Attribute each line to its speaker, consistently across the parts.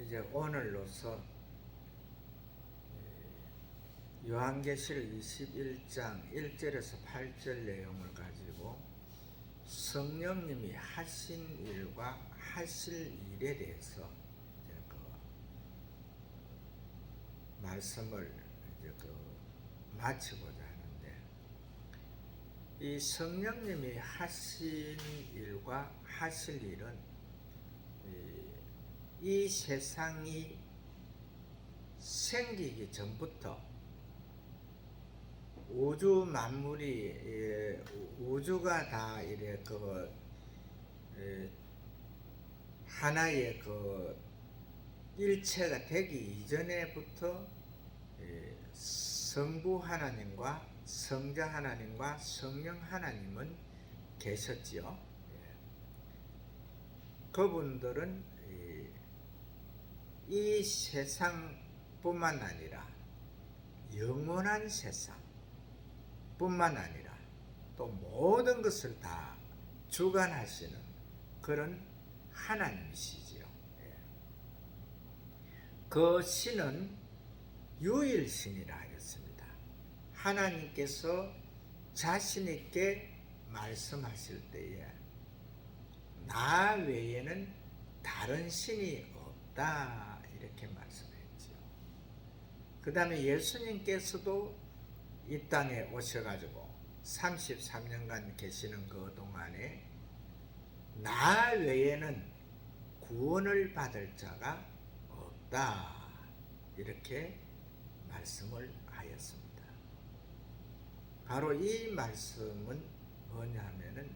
Speaker 1: 이제 오늘로서 요한계시록 21장 1절에서 8절 내용을 가지고 성령님이 하신 일과 하실 일에 대해서 이제 말씀을 이제 마치고자 하는데, 이 성령님이 하신 일과 하실 일은 이 세상이 생기기 전부터 우주 만물이 우주가 다 이래 하나의 일체가 되기 이전에부터 성부 하나님과 성자 하나님과 성령 하나님은 계셨지요. 그분들은 이 세상뿐만 아니라 영원한 세상 뿐만 아니라 또 모든 것을 다 주관하시는 그런 하나님이시지요. 그 신은 유일신이라 하였습니다. 하나님께서 자신 있게 말씀하실 때에 나 외에는 다른 신이 없다 이렇게 말씀했지요. 그 다음에 예수님께서도 이 땅에 오셔가지고 33년간 계시는 그 동안에 나 외에는 구원을 받을 자가 없다 이렇게 말씀을 하였습니다. 바로 이 말씀은 뭐냐 하면은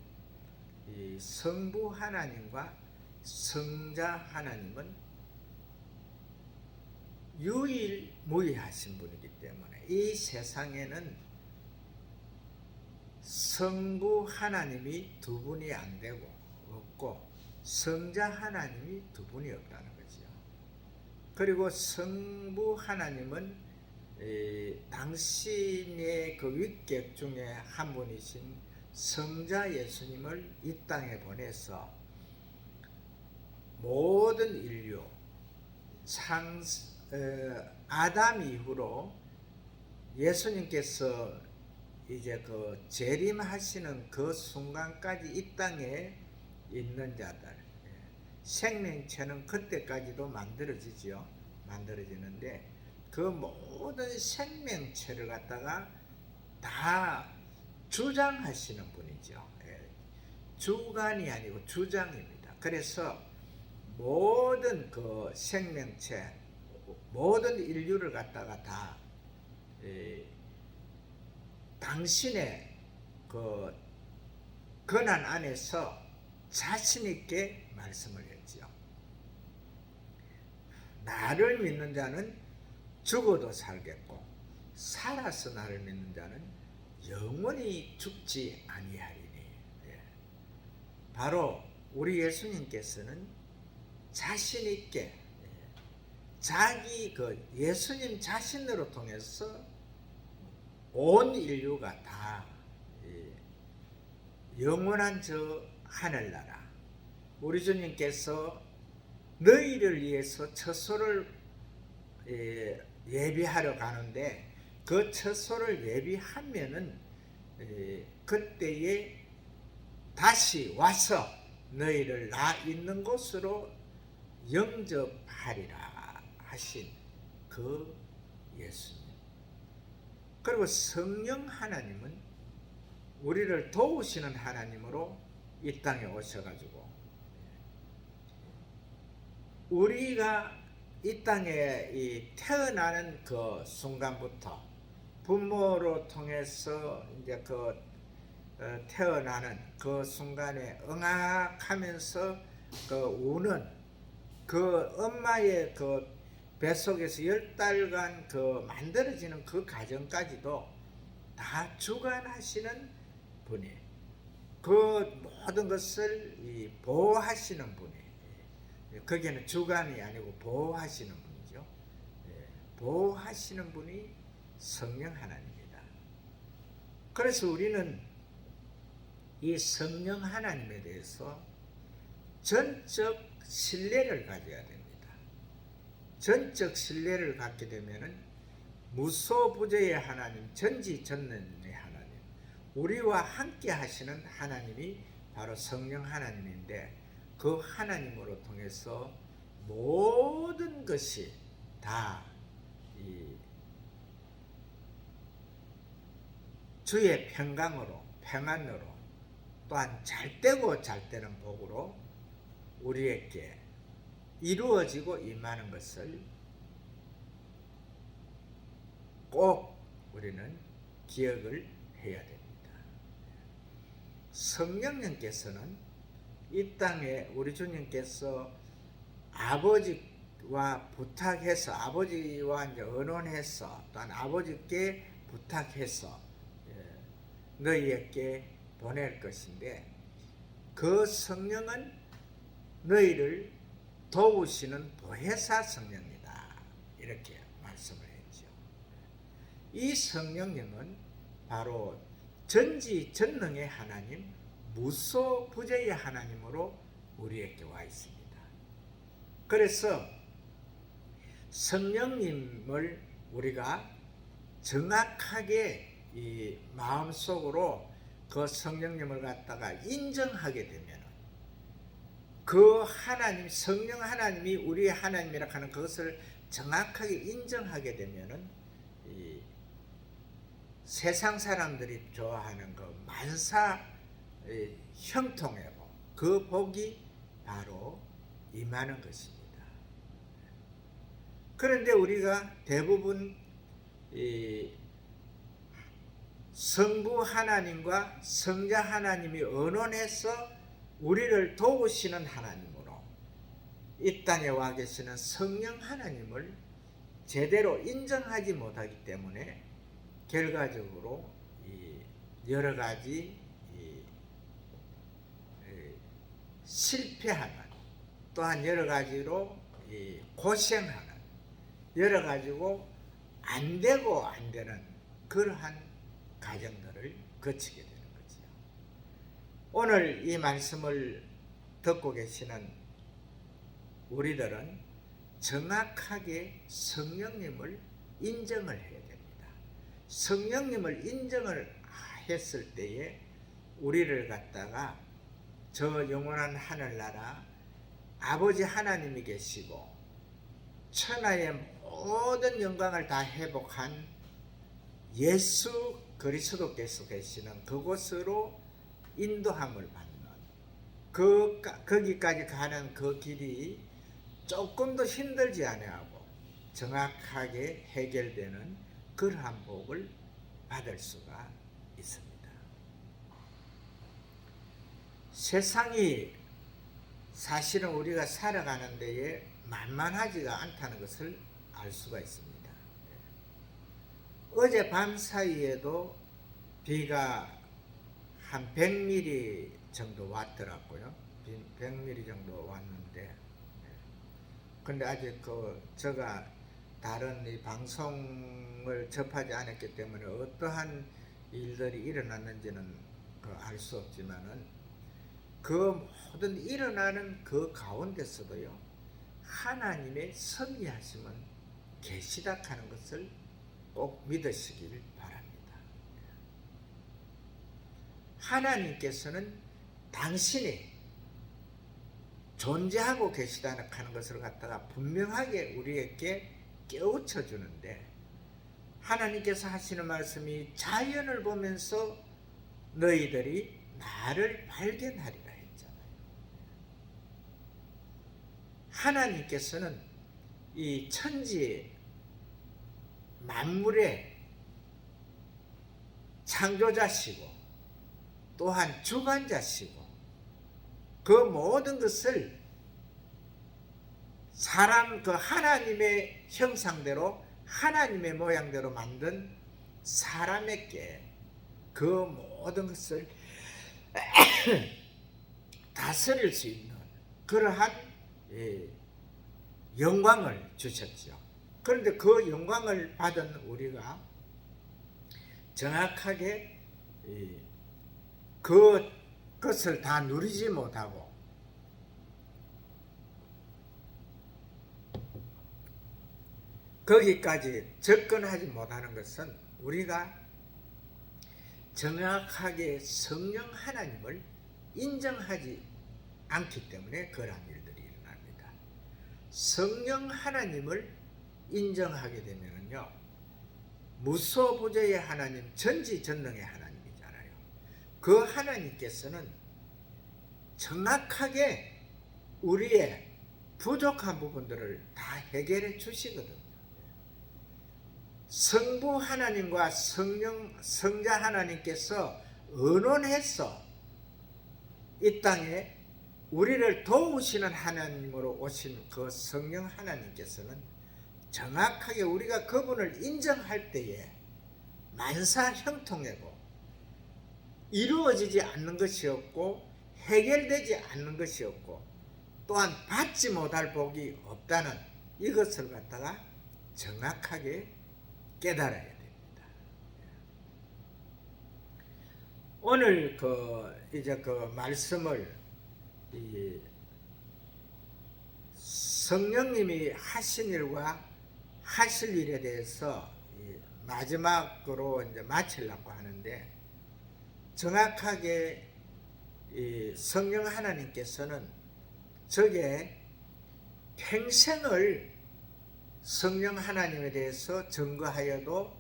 Speaker 1: 이 성부 하나님과 성자 하나님은 유일무이하신 분이기 때문에 이 세상에는 성부 하나님이 두 분이 안 되고 없고 성자 하나님이 두 분이 없다는 거죠. 그리고 성부 하나님은 당신의 그 윗객 중에 한 분이신 성자 예수님을 이 땅에 보내서 모든 인류 아담 이후로 예수님께서 이제 재림하시는 그 순간까지 이 땅에 있는 자들, 생명체는 그때까지도 만들어지지요. 만들어지는데 그 모든 생명체를 갖다가 다 주장하시는 분이죠. 주관이 아니고 주장입니다. 그래서 모든 그 생명체, 모든 인류를 갖다가 다 당신의 그 권한 안에서 자신 있게 말씀을 했지요. 나를 믿는 자는 죽어도 살겠고 살아서 나를 믿는 자는 영원히 죽지 아니하리니. 바로 우리 예수님께서는 자신 있게 자기 예수님 자신으로 통해서 온 인류가 다 영원한 저 하늘나라, 우리 주님께서 너희를 위해서 처소를 예비하러 가는데 그 처소를 예비하면은 그때에 다시 와서 너희를 나 있는 곳으로 영접하리라 하신 그 예수님. 그리고 성령 하나님은 우리를 도우시는 하나님으로 이 땅에 오셔가지고 우리가 이 땅에 태어나는 그 순간부터 부모로 통해서 이제 태어나는 그 순간에 응악하면서 우는 그 엄마의 뱃속에서 10달간 만들어지는 그 과정까지도 다 주관하시는 분이, 그 모든 것을 보호하시는 분이, 거기에는 주관이 아니고 보호하시는 분이죠. 보호하시는 분이 성령 하나님입니다. 그래서 우리는 이 성령 하나님에 대해서 전적 신뢰를 가져야 됩니다. 전적 신뢰를 갖게 되면은 무소부재의 하나님, 전지전능의 하나님, 우리와 함께 하시는 하나님이 바로 성령 하나님인데, 그 하나님으로 통해서 모든 것이 다 주의 평강으로, 평안으로, 또한 잘되고 잘되는 복으로 우리에게 이루어지고 임하는 것을 꼭 우리는 기억을 해야 됩니다. 성령님께서는 이 땅에 우리 주님께서 아버지와 부탁해서, 아버지와 이제 의논해서, 또한 아버지께 부탁해서 너희에게 보낼 것인데, 그 성령은 너희를 도우시는 보혜사 성령이다, 이렇게 말씀을 했죠. 이 성령님은 바로 전지전능의 하나님, 무소부재의 하나님으로 우리에게 와 있습니다. 그래서 성령님을 우리가 정확하게 이 마음속으로 그 성령님을 갖다가 인정하게 되면, 그 하나님, 성령 하나님이 우리의 하나님이라 하는 그것을 정확하게 인정하게 되면은 이 세상 사람들이 좋아하는 그 만사 형통의 복, 그 복이 바로 임하는 것입니다. 그런데 우리가 대부분 성부 하나님과 성자 하나님이 의논해서 우리를 도우시는 하나님으로 이 땅에 와 계시는 성령 하나님을 제대로 인정하지 못하기 때문에 결과적으로 여러 가지 실패하는, 또한 여러 가지로 고생하는, 여러 가지고 안 되고 안 되는 그러한 가정들을 거치게 되는 거죠. 오늘 이 말씀을 듣고 계시는 우리들은 정확하게 성령님을 인정을 해야 됩니다. 성령님을 인정을 했을 때에 우리를 갖다가 저 영원한 하늘나라 아버지 하나님이 계시고 천하의 모든 영광을 다 회복한 예수 그리스도께서 계시는 그곳으로 인도함을 받는, 거기까지 가는 그 길이 조금도 힘들지 아니하고 정확하게 해결되는 그러한 복을 받을 수가 있습니다. 세상이 사실은 우리가 살아가는 데에 만만하지가 않다는 것을 알 수가 있습니다. 어제 밤 사이에도 비가 한 100mm 정도 왔더라고요. 100mm 정도 왔는데, 근데 아직 제가 다른 이 방송을 접하지 않았기 때문에 어떠한 일들이 일어났는지는 알 수 없지만은, 그 모든 일어나는 그 가운데서도요, 하나님의 섭리하심은 계시다 하는 것을 꼭 믿으시길 바랍니다. 하나님께서는 당신이 존재하고 계시다는 하는 것을 갖다가 분명하게 우리에게 깨우쳐 주는데, 하나님께서 하시는 말씀이 자연을 보면서 너희들이 나를 발견하리라 했잖아요. 하나님께서는 이 천지 만물의 창조자시고 또한 주관자시고 그 모든 것을 사람 그 하나님의 형상대로 하나님의 모양대로 만든 사람에게 그 모든 것을 다스릴 수 있는 그러한 영광을 주셨죠. 그런데 그 영광을 받은 우리가 정확하게 그것을 다 누리지 못하고 거기까지 접근하지 못하는 것은 우리가 정확하게 성령 하나님을 인정하지 않기 때문에 그러한 일들이 일어납니다. 성령 하나님을 인정하게 되면요, 무소부재의 하나님, 전지전능의 하나님이잖아요. 그 하나님께서는 정확하게 우리의 부족한 부분들을 다 해결해 주시거든요. 성부 하나님과 성자 하나님께서 의논해서 이 땅에 우리를 도우시는 하나님으로 오신 그 성령 하나님께서는 정확하게 우리가 그분을 인정할 때에 만사 형통하고 이루어지지 않는 것이 없고 해결되지 않는 것이 없고 또한 받지 못할 복이 없다는 이것을 갖다가 정확하게 깨달아야 됩니다. 오늘 이제 말씀을 성령님이 하신 일과 하실 일에 대해서 마지막으로 이제 마치려고 하는데, 정확하게 성령 하나님께서는 저게 평생을 성령 하나님에 대해서 증거하여도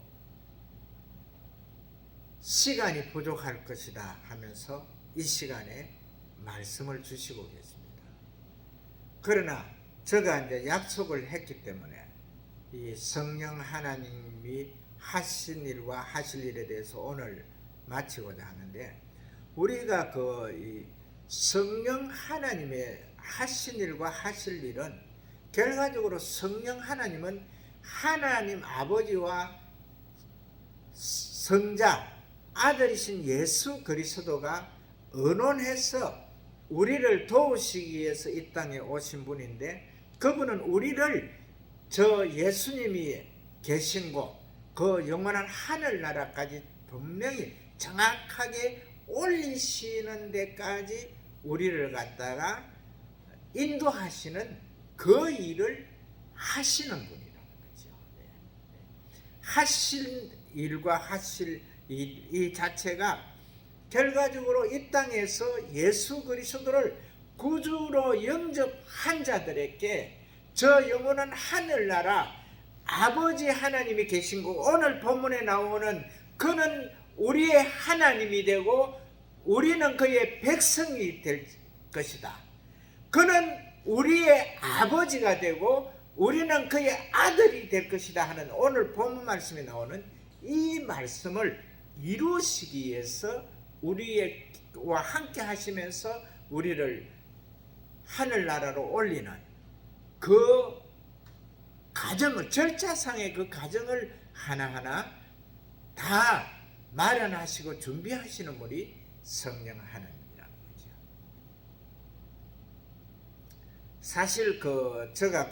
Speaker 1: 시간이 부족할 것이다 하면서 이 시간에 말씀을 주시고 계십니다. 그러나 제가 이제 약속을 했기 때문에 이 성령 하나님이 하신 일과 하실 일에 대해서 오늘 마치고자 하는데, 우리가 이 성령 하나님의 하신 일과 하실 일은 결과적으로 성령 하나님은 하나님 아버지와 성자 아들이신 예수 그리스도가 의논해서 우리를 도우시기 위해서 이 땅에 오신 분인데, 그분은 우리를 저 예수님이 계신 곳, 그 영원한 하늘나라까지 분명히 정확하게 올리시는 데까지 우리를 갖다가 인도하시는 그 일을 하시는 분이라는 거죠. 하실 일과 하실 이 자체가 결과적으로 이 땅에서 예수 그리스도를 구주로 영접한 자들에게 저 영원한 하늘나라 아버지 하나님이 계신 곳, 오늘 본문에 나오는 그는 우리의 하나님이 되고 우리는 그의 백성이 될 것이다. 그는 우리의 아버지가 되고 우리는 그의 아들이 될 것이다 하는 오늘 본문 말씀에 나오는 이 말씀을 이루시기 위해서 우리와 함께 하시면서 우리를 하늘나라로 올리는 그 과정을, 절차상의 그 과정을 하나하나 다 마련하시고 준비하시는 분이 성령 하나님이라는 거죠. 사실 제가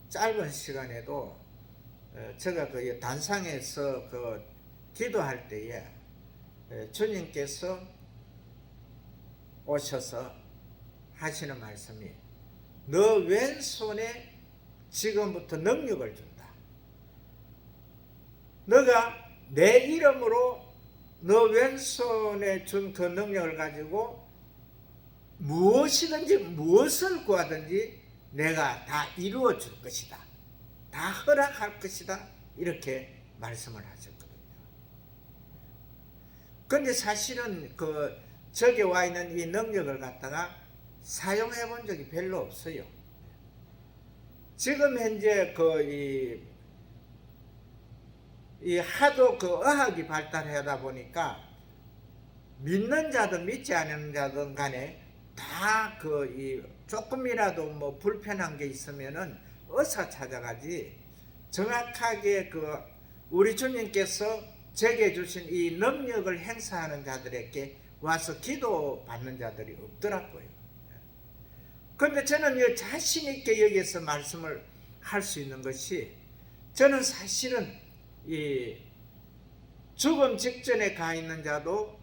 Speaker 1: 짧은 시간에도 제가 단상에서 기도할 때에 주님께서 오셔서 하시는 말씀이, 너 왼손에 지금부터 능력을 준다. 너가 내 이름으로 너 왼손에 준 그 능력을 가지고 무엇이든지 무엇을 구하든지 내가 다 이루어 줄 것이다. 다 허락할 것이다. 이렇게 말씀을 하셨거든요. 그런데 사실은 저기 와 있는 이 능력을 갖다가 사용해 본 적이 별로 없어요. 지금 현재 이 하도 의학이 발달하다 보니까 믿는 자든 믿지 않는 자든 간에 다 조금이라도 뭐 불편한 게 있으면은 어서 찾아가지, 정확하게 우리 주님께서 제게 주신 이 능력을 행사하는 자들에게 와서 기도 받는 자들이 없더라고요. 그런데 저는 자신 있게 여기에서 말씀을 할 수 있는 것이, 저는 사실은 이 죽음 직전에 가 있는 자도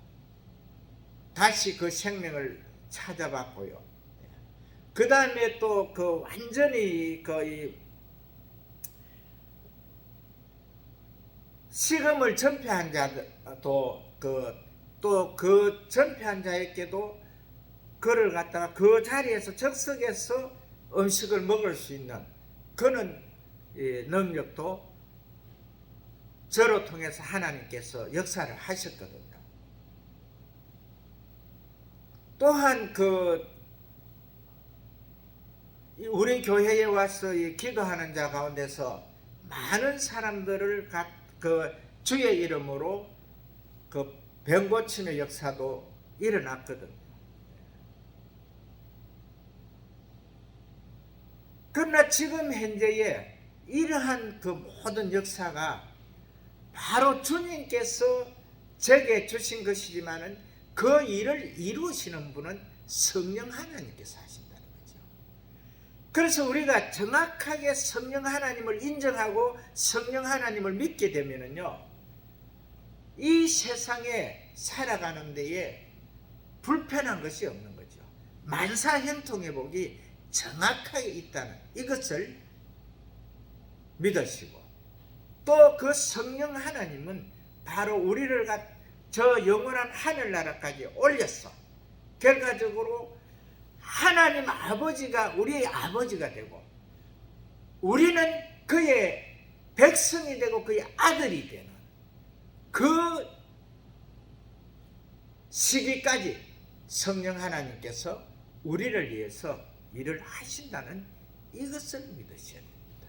Speaker 1: 다시 그 생명을 찾아봤고요. 그 다음에 또 완전히 식음을 전폐한 자도 또 그 전폐한 자에게도 그를 갖다가 그 자리에서 적석에서 음식을 먹을 수 있는 그런 능력도 저로 통해서 하나님께서 역사를 하셨거든요. 또한 우리 교회에 와서 기도하는 자 가운데서 많은 사람들을 주의 이름으로 병 고침의 역사도 일어났거든요. 그러나 지금 현재에 이러한 모든 역사가 바로 주님께서 제게 주신 것이지만은 그 일을 이루시는 분은 성령 하나님께서 하신다는 거죠. 그래서 우리가 정확하게 성령 하나님을 인정하고 성령 하나님을 믿게 되면은요, 이 세상에 살아가는 데에 불편한 것이 없는 거죠. 만사형통의 복이 정확하게 있다는 이것을 믿으시고, 또 그 성령 하나님은 바로 우리를 저 영원한 하늘나라까지 올렸어. 결과적으로 하나님 아버지가 우리의 아버지가 되고, 우리는 그의 백성이 되고 그의 아들이 되는 그 시기까지 성령 하나님께서 우리를 위해서 일을 하신다는 이것을 믿으셔야 됩니다.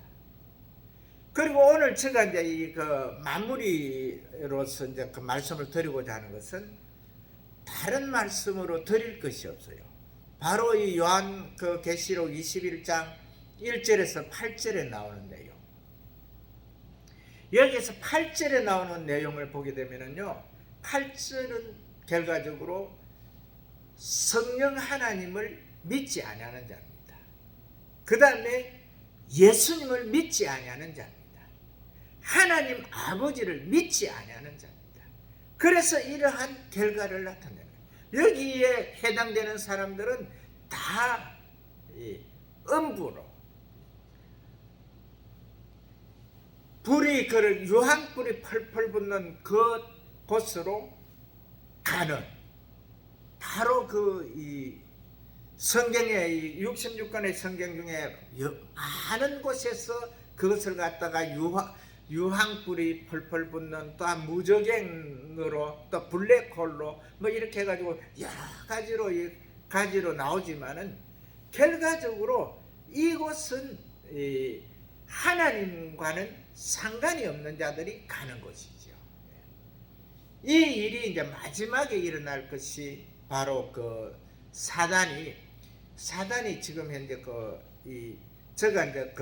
Speaker 1: 그리고 오늘 제가 이제 마무리로서 이제 그 말씀을 드리고자 하는 것은 다른 말씀으로 드릴 것이 없어요. 바로 이 요한 계시록 21장 1절에서 8절에 나오는데요. 여기서 8절에 나오는 내용을 보게 되면은요, 8절은 결과적으로 성령 하나님을 믿지 아니하는 자입니다. 그 다음에 예수님을 믿지 아니하는 자입니다. 하나님 아버지를 믿지 아니하는 자입니다. 그래서 이러한 결과를 나타내는 거예요. 여기에 해당되는 사람들은 다 음부로 유황불이 펄펄 붙는 그 곳으로 가는, 바로 성경의 66권의 성경 중에 많은 곳에서 그것을 갖다가 유황불이 펄펄 붙는, 또한 무적행으로, 또 블랙홀로 이렇게 해가지고 여러 가지로 나오지만은 결과적으로 이곳은 하나님과는 상관이 없는 자들이 가는 곳이죠. 이 일이 이제 마지막에 일어날 것이 바로 사단이 지금 현재 제가 이제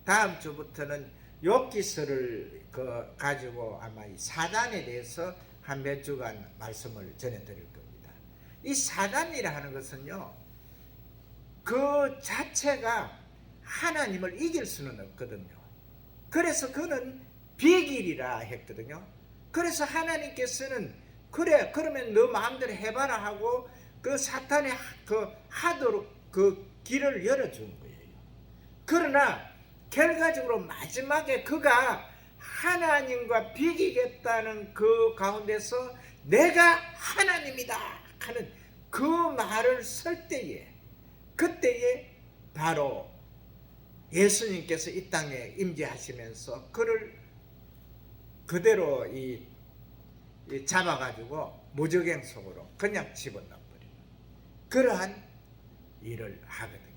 Speaker 1: 다음 주부터는 욥기서를 가지고 아마 이 사단에 대해서 한 몇 주간 말씀을 전해드릴 겁니다. 이 사단이라 하는 것은요, 그 자체가 하나님을 이길 수는 없거든요. 그래서 그는 비길이라 했거든요. 그래서 하나님께서는 그래, 그러면 너 마음대로 해봐라 하고 그 사탄의 하도록 그 길을 열어준 거예요. 그러나 결과적으로 마지막에 그가 하나님과 비기겠다는 그 가운데서 내가 하나님이다 하는 그 말을 쓸 때에, 그때에 바로 예수님께서 이 땅에 임재하시면서 그를 그대로 잡아가지고 무적행 속으로 그냥 집어넣어버리는 그러한 일을 하거든요.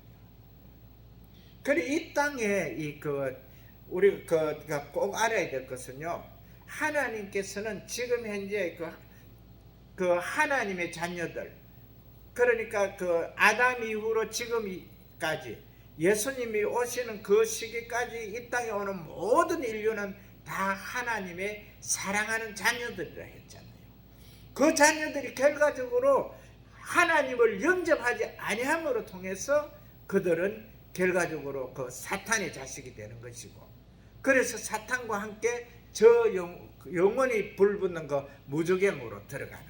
Speaker 1: 그래 이 땅에 우리가 꼭 알아야 될 것은요, 하나님께서는 지금 현재 그 하나님의 자녀들, 그러니까 아담 이후로 지금까지 예수님이 오시는 그 시기까지 이 땅에 오는 모든 인류는 다 하나님의 사랑하는 자녀들이라 했잖아요. 그 자녀들이 결과적으로 하나님을 영접하지 아니함으로 통해서 그들은 결과적으로 사탄의 자식이 되는 것이고, 그래서 사탄과 함께 영원히 불붙는 무저갱으로 들어가는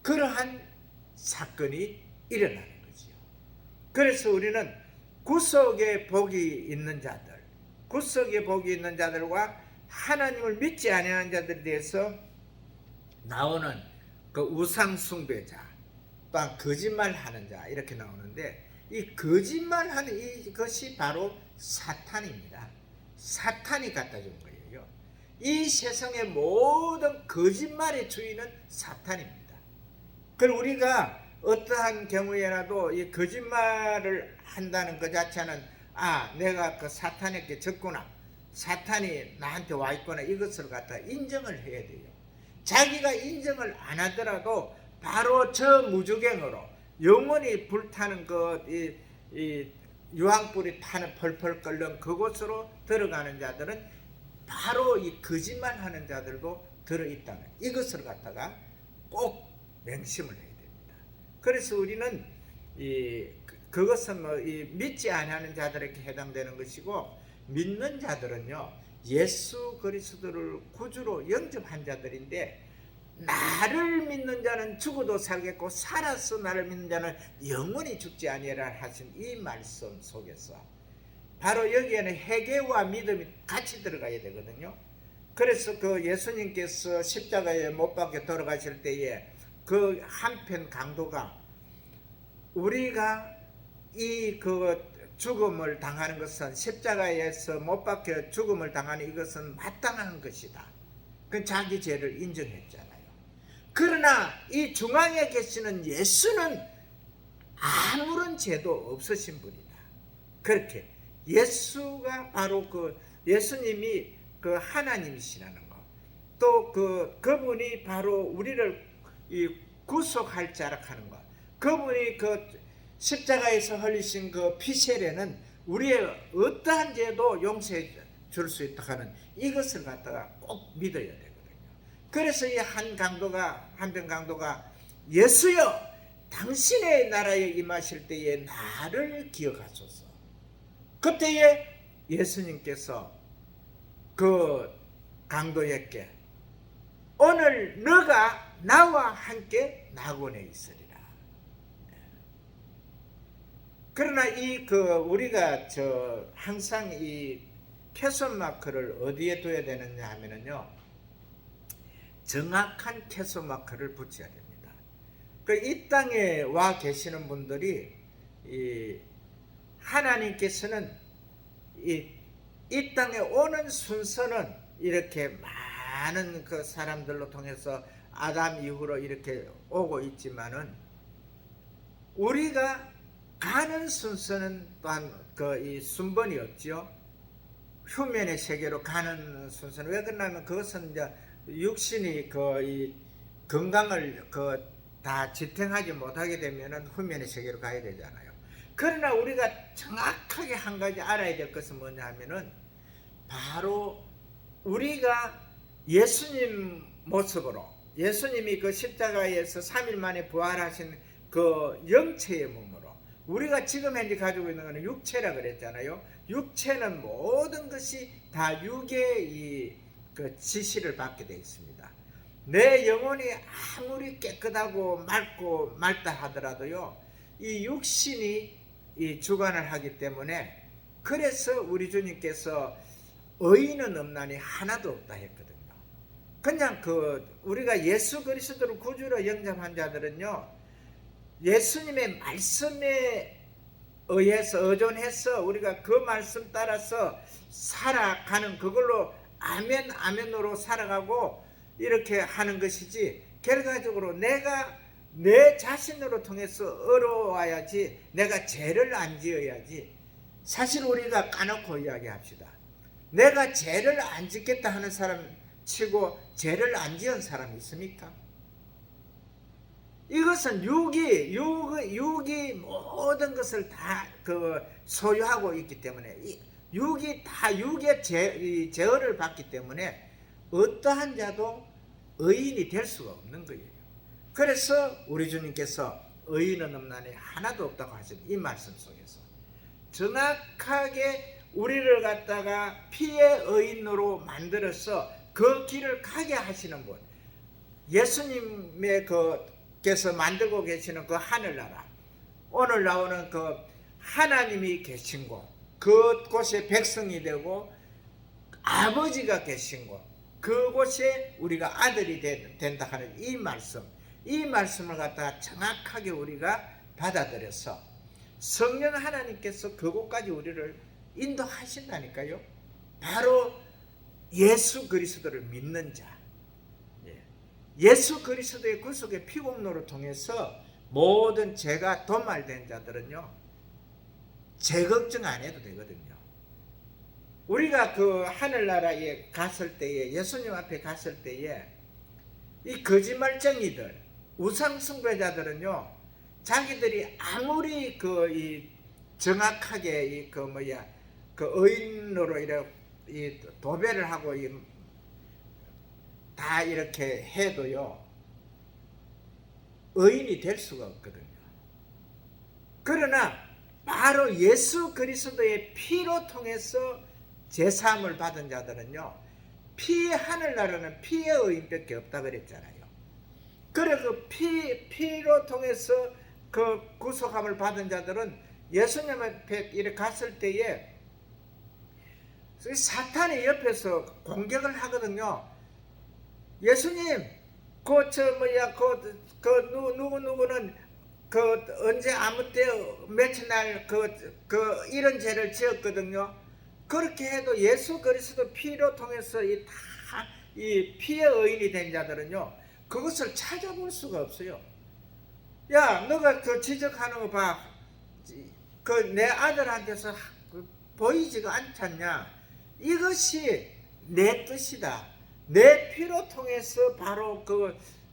Speaker 1: 그러한 사건이 일어나는 거지요. 그래서 우리는 구속의 복이 있는 자들과 하나님을 믿지 아니하는 자들에 대해서 나오는 그 우상 숭배자, 또한 거짓말하는 자 이렇게 나오는데, 이 거짓말하는 이것이 바로 사탄입니다. 사탄이 갖다 준 거예요. 이 세상의 모든 거짓말의 주인은 사탄입니다. 그리고 우리가 어떠한 경우에라도 이 거짓말을 한다는 것 자체는 내가 그 사탄에게 졌구나, 사탄이 나한테 와 있구나, 이것을 갖다 인정을 해야 돼요. 자기가 인정을 안 하더라도 바로 저 무주갱으로 영원히 불타는 이 유황불이 타는 펄펄 끓는 그곳으로 들어가는 자들은 바로 이 거짓말하는 자들도 들어있다는 이것을 갖다가 꼭 명심을 해야 됩니다. 그래서 우리는 그것은 믿지 아니하는 자들에게 해당되는 것이고, 믿는 자들은요 예수 그리스도를 구주로 영접한 자들인데, 나를 믿는 자는 죽어도 살겠고 살아서 나를 믿는 자는 영원히 죽지 아니하리라 하신 이 말씀 속에서 바로 여기에는 회개와 믿음이 같이 들어가야 되거든요. 그래서 그 예수님께서 십자가에 못 박혀 돌아가실 때에 그 한편 강도가, 우리가 그 죽음을 당하는 것은, 십자가에서 못 박혀 죽음을 당하는 이것은 마땅한 것이다, 그 자기 죄를 인정했잖아요. 그러나 이 중앙에 계시는 예수는 아무런 죄도 없으신 분이다. 그렇게 예수가 바로 예수님이 그 하나님이시라는 것, 또 그분이 바로 우리를 구속할 자라 하는 것, 그분이 그 십자가에서 흘리신 그 피 세례는 우리의 어떠한 죄도 용서해 줄 수 있다 하는 이것을 갖다가 꼭 믿어야 되거든요. 그래서 이 한편 강도가 예수여, 당신의 나라에 임하실 때에 나를 기억하소서. 그때에 예수님께서 그 강도에게 오늘 너가 나와 함께 낙원에 있으리라. 그러나 우리가 항상 이 캐선 마크를 어디에 둬야 되느냐 하면은요, 정확한 캐선 마크를 붙여야 됩니다. 이 땅에 와 계시는 분들이 하나님께서는 이 땅에 오는 순서는 이렇게 많은 그 사람들로 통해서 아담 이후로 이렇게 오고 있지만은, 우리가 가는 순서는 또한 이 순번이 없지요. 휴면의 세계로 가는 순서는 왜 그러냐면, 그것은 이제 육신이 이 건강을 다 지탱하지 못하게 되면은 후면의 세계로 가야 되잖아요. 그러나 우리가 정확하게 한 가지 알아야 될 것은 뭐냐 하면은, 바로 우리가 예수님 모습으로, 예수님이 그 십자가에서 3일 만에 부활하신 그 영체의 몸으로, 우리가 지금 현재 가지고 있는 것은 육체라 그랬잖아요. 육체는 모든 것이 다 육의 그 지시를 받게 되어 있습니다. 내 영혼이 아무리 깨끗하고 맑고 맑다 하더라도요, 이 육신이 주관을 하기 때문에, 그래서 우리 주님께서 의인은 없나니 하나도 없다 했거든요. 그냥 우리가 예수 그리스도를 구주로 영접한 자들은요, 예수님의 말씀에 의해서 의존해서 우리가 그 말씀 따라서 살아가는, 그걸로 아멘 아멘으로 살아가고 이렇게 하는 것이지, 결과적으로 내가 내 자신으로 통해서 어려워야지, 내가 죄를 안 지어야지. 사실 우리가 까놓고 이야기합시다. 내가 죄를 안 짓겠다 하는 사람 치고 죄를 안 지은 사람이 있습니까? 이것은 육이 모든 것을 다 소유하고 있기 때문에, 육이 다 육의 제어를 받기 때문에 어떠한 자도 의인이 될 수가 없는 거예요. 그래서 우리 주님께서 의인은 없나니 하나도 없다고 하신 이 말씀 속에서 정확하게 우리를 갖다가 피의 의인으로 만들어서 그 길을 가게 하시는 분, 예수님의 께서 만들고 계시는 그 하늘나라, 오늘 나오는 그 하나님이 계신 곳, 그곳에 백성이 되고 아버지가 계신 곳, 그곳에 우리가 아들이 된다 하는 이 말씀을 갖다가 정확하게 우리가 받아들여서 성령 하나님께서 그곳까지 우리를 인도하신다니까요. 바로 예수 그리스도를 믿는 자, 예수 그리스도의 구속의 피공로를 통해서 모든 죄가 도말된 자들은요, 죄 걱정 안 해도 되거든요. 우리가 그 하늘나라에 갔을 때에, 예수님 앞에 갔을 때에 이 거짓말쟁이들, 우상숭배자들은요, 자기들이 아무리 이 정확하게 그 의인으로 이 도배를 하고 다 이렇게 해도요, 의인이 될 수가 없거든요. 그러나 바로 예수 그리스도의 피로 통해서 제사함을 받은 자들은요, 피의 하늘나라는 피의 의인밖에 없다 그랬잖아요. 그래 그 피로 통해서 그 구속함을 받은 자들은 예수님 앞에 이렇게 갔을 때에 사탄이 옆에서 공격을 하거든요. 예수님, 누구는 언제 아무 때 며칠 날 이런 죄를 지었거든요. 그렇게 해도 예수 그리스도 피로 통해서 이 피의 의인이 된 자들은요, 그것을 찾아볼 수가 없어요. 야, 너가 그 지적하는 거 봐. 내 아들한테서 보이지가 않잖냐. 이것이 내 뜻이다. 내 피로 통해서 바로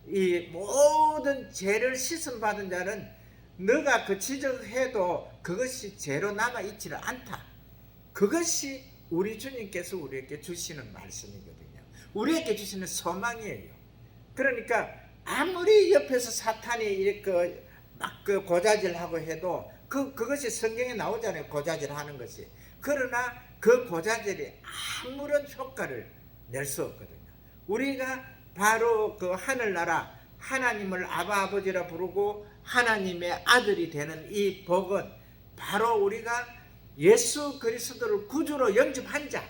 Speaker 1: 이 모든 죄를 씻음 받은 자는 너가 그 지적해도 그것이 죄로 남아 있지를 않다. 그것이 우리 주님께서 우리에게 주시는 말씀이거든요. 우리에게 주시는 소망이에요. 그러니까 아무리 옆에서 사탄이 이렇게 막 고자질하고 해도 그것이 성경에 나오잖아요. 고자질하는 것이. 그러나 그 고자질이 아무런 효과를 낼 수 없거든요. 우리가 바로 그 하늘나라 하나님을 아버지라 부르고 하나님의 아들이 되는 이 복은 바로 우리가 예수 그리스도를 구주로 영접한 자,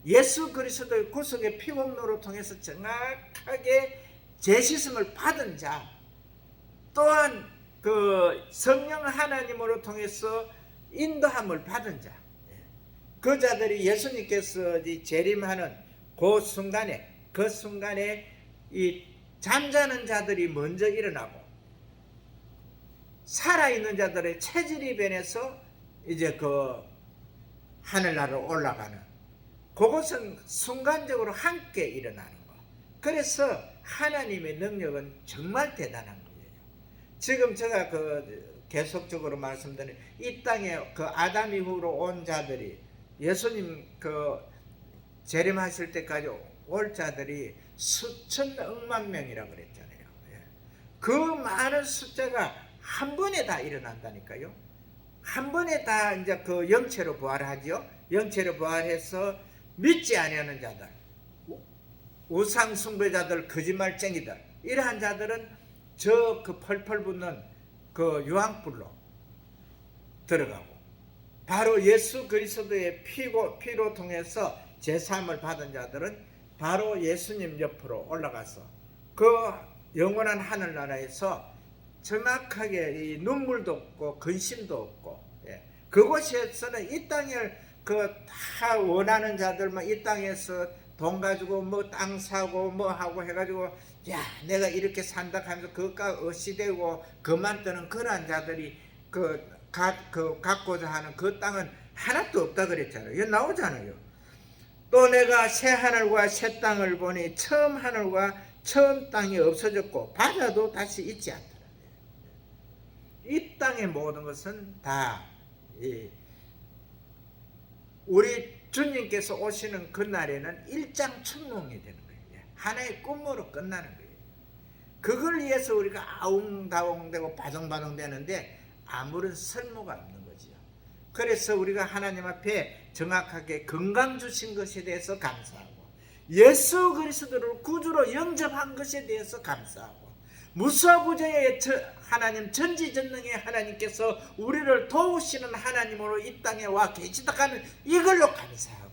Speaker 1: 예수 그리스도의 구속의 피공로를 통해서 정확하게 죄씻음을 받은 자, 또한 그 성령 하나님으로 통해서 인도함을 받은 자, 그 자들이 예수님께서 재림하는 그 순간에 이 잠자는 자들이 먼저 일어나고 살아있는 자들의 체질이 변해서 이제 그 하늘나라로 올라가는 그것은 순간적으로 함께 일어나는 거. 그래서 하나님의 능력은 정말 대단한 거예요. 지금 제가 계속적으로 말씀드린 이 땅에 그 아담 이후로 온 자들이 예수님 재림하실 때까지 올 자들이 수천 억만 명이라고 그랬잖아요. 그 많은 숫자가 한 번에 다 일어난다니까요. 한 번에 다 이제 그 영체로 부활하죠. 영체로 부활해서 믿지 아니하는 자들, 우상 숭배자들, 거짓말쟁이들, 이러한 자들은 그 펄펄 붙는 그 유황불로 들어가고, 바로 예수 그리스도의 피로 통해서 제사함을 받은 자들은 바로 예수님 옆으로 올라가서 그 영원한 하늘나라에서 정확하게 이 눈물도 없고 근심도 없고, 그곳에서는 이 땅을 다 원하는 자들만 이 땅에서 돈 가지고 뭐 땅 사고 뭐 하고 해가지고 야 내가 이렇게 산다 하면서 그것과 어시되고 그만 뜨는 그러한 자들이 갖고자 하는 그 땅은 하나도 없다 그랬잖아요. 여기 나오잖아요. 또 내가 새 하늘과 새 땅을 보니 처음 하늘과 처음 땅이 없어졌고 바다도 다시 있지 않더라. 이 땅의 모든 것은 다 우리 주님께서 오시는 그날에는 일장춘몽이 되는 거예요. 하나의 꿈으로 끝나는 거예요. 그걸 위해서 우리가 아웅다웅되고 바둥바둥 되는데 아무런 설모가 없는 거지요. 그래서 우리가 하나님 앞에 정확하게 건강 주신 것에 대해서 감사하고, 예수 그리스도를 구주로 영접한 것에 대해서 감사하고, 무소부재의 하나님, 전지전능의 하나님께서 우리를 도우시는 하나님으로 이 땅에 와 계시다 하는 이걸로 감사하고,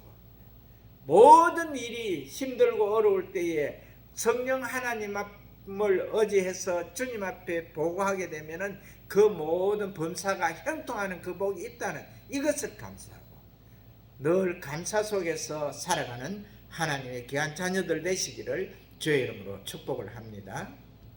Speaker 1: 모든 일이 힘들고 어려울 때에 성령 하나님을 의지해서 주님 앞에 보고하게 되면은 그 모든 범사가 형통하는 그 복이 있다는 이것을 감사하고 늘 감사 속에서 살아가는 하나님의 귀한 자녀들 되시기를 주의 이름으로 축복을 합니다.